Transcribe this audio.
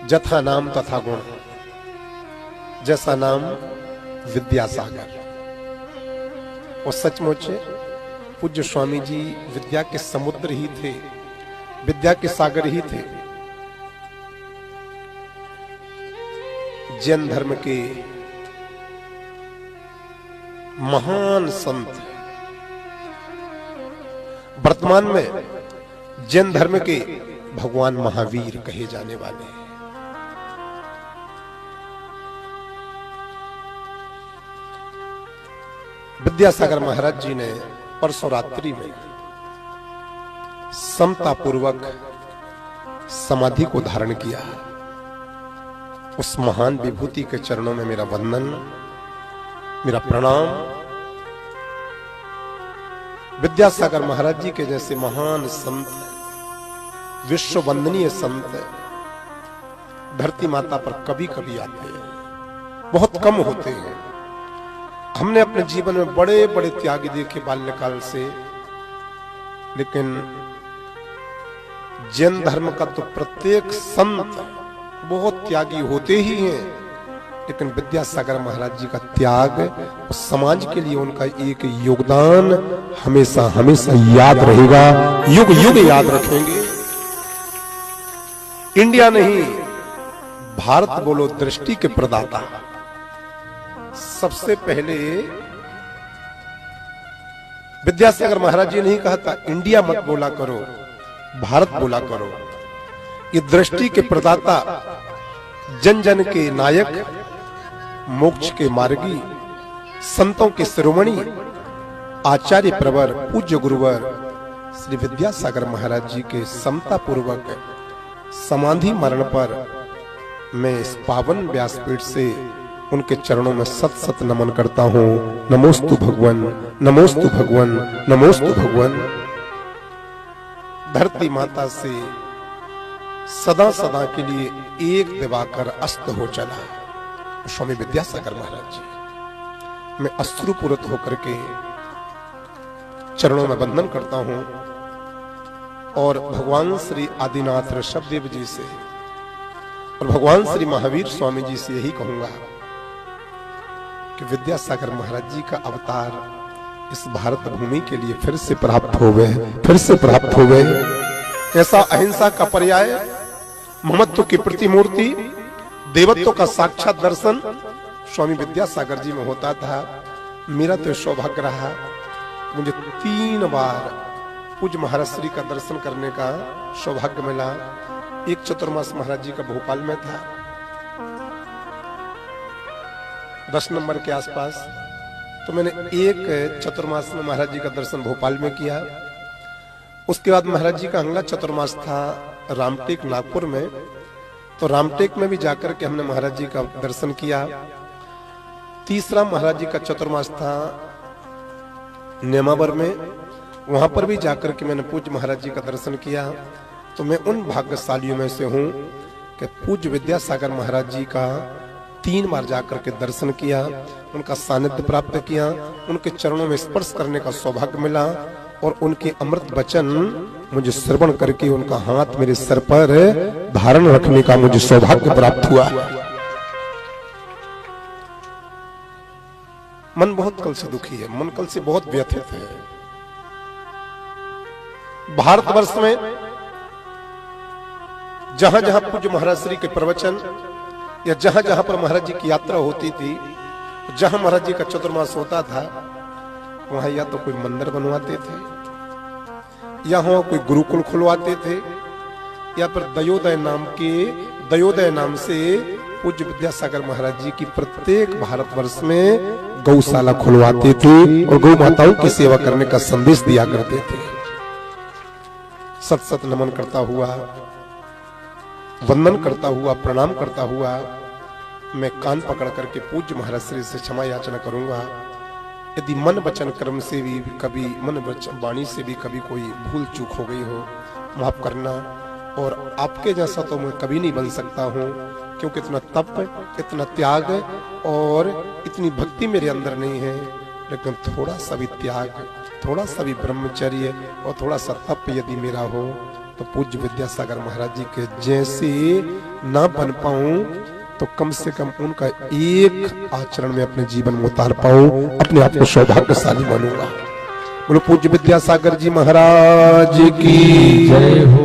जथा नाम तथा गुण, जैसा नाम विद्यासागर। और सचमुच पूज्य स्वामी जी विद्या के समुद्र ही थे, विद्या के सागर ही थे। जैन धर्म के महान संत, वर्तमान में जैन धर्म के भगवान महावीर कहे जाने वाले हैं। विद्यासागर महाराज जी ने परसों रात्रि में समता पूर्वक समाधि को धारण किया। उस महान विभूति के चरणों में मेरा वंदन, मेरा प्रणाम। विद्यासागर महाराज जी के जैसे महान संत, विश्व वंदनीय संत धरती माता पर कभी कभी आते हैं, बहुत कम होते हैं। हमने अपने जीवन में बड़े बड़े त्यागी देखे बाल्यकाल से, लेकिन जैन धर्म का तो प्रत्येक संत बहुत त्यागी होते ही हैं, लेकिन विद्यासागर महाराज जी का त्याग समाज के लिए उनका एक योगदान हमेशा हमेशा याद रहेगा, युग युग याद रखेंगे। इंडिया नहीं, भारत बोलो दृष्टि के प्रदाता। सबसे पहले विद्यासागर महाराज जी ने ही कहा था, इंडिया मत बोला करो, भारत बोला करो। ये दृष्टि के प्रदाता, जन जन के नायक, मोक्ष के मार्गी, संतों के शिरोमणि, आचार्य प्रवर, पूज्य गुरुवर श्री विद्यासागर महाराज जी के समता पूर्वक समाधि मरण पर मैं इस पावन व्यासपीठ से उनके चरणों में सत सत नमन करता हूं। नमोस्तु भगवन, नमोस्तु भगवन, नमोस्तु भगवन। धरती माता से सदा सदा के लिए एक दिवाकर अस्त हो चला स्वामी विद्यासागर महाराज जी। मैं अश्रुपूरित होकर के चरणों में वंदन करता हूं और भगवान श्री आदिनाथ ऋषभदेव जी से और भगवान श्री महावीर स्वामी जी से यही कहूंगा कि विद्यासागर महाराज जी का अवतार इस भारत भूमि के लिए फिर से प्राप्त हो गए, फिर से प्राप्त हो गए। ऐसा अहिंसा का पर्याय, ममत्व की प्रतिमूर्ति, देवत्व का साक्षात दर्शन स्वामी विद्यासागर जी में होता था। मेरा तो सौभाग्य रहा, मुझे 3 बार पूज्य महाराज श्री का दर्शन करने का सौभाग्य मिला। एक चतुर्मास महाराज जी का भोपाल में था, 10 नंबर के आसपास, तो मैंने एक चतुर्मास में महाराज जी का दर्शन भोपाल में किया। उसके बाद महाराज जी का अगला चतुर्मास था रामटेक नागपुर में, तो रामटेक में भी जाकर के हमने महाराज जी का दर्शन किया। तीसरा महाराज जी का चतुर्मास था नेमावर में, वहां पर भी जाकर के मैंने पूज्य महाराज जी का दर्शन किया। तो मैं उन भाग्यशालियों में से हूं कि पूज्य विद्यासागर महाराज जी का 3 बार जाकर के दर्शन किया, उनका सानिध्य प्राप्त किया, उनके चरणों में स्पर्श करने का सौभाग्य मिला और उनके अमृत वचन मुझे श्रवण करके उनका हाथ मेरे सर पर धारण रखने का मुझे सौभाग्य प्राप्त हुआ। मन बहुत कल से दुखी है, मन कल से बहुत व्यथित है। भारतवर्ष में जहां जहां पूज्य महाराज श्री के प्रवचन या जहां जहां पर महाराज जी की यात्रा होती थी, जहां महाराज जी का चतुर्मास होता था, वहां या तो कोई मंदिर बनवाते थे, या वहां कोई गुरुकुल खुलवाते थे, या फिर दयोदय नाम से पूज्य विद्यासागर महाराज जी की प्रत्येक भारतवर्ष में गौशाला खुलवाते थे और गौ माताओं की सेवा करने का संदेश दिया करते थे। सत सत नमन करता हुआ, वंदन करता हुआ, प्रणाम करता हुआ मैं कान पकड़ करके पूज्य महाराज श्री से क्षमा याचना करूंगा। यदि मन वचन कर्म से भी कभी, मन वचन वाणी से भी कभी कोई भूल चूक हो गई हो, माफ करना। और आपके जैसा तो मैं कभी नहीं बन सकता हूं, क्योंकि इतना तप, इतना त्याग और इतनी भक्ति मेरे अंदर नहीं है। लेकिन थोड़ा सा भी त्याग, थोड़ा सा भी ब्रह्मचर्य और थोड़ा सा तप यदि मेरा हो तो पूज्य विद्यासागर महाराज जी के जैसे ना बन पाऊं तो कम से कम उनका एक आचरण में अपने जीवन में उतार पाऊं, अपने आप को सौभाग्यशाली बनूंगा। बोलो पूज्य विद्यासागर जी महाराज की जय हो।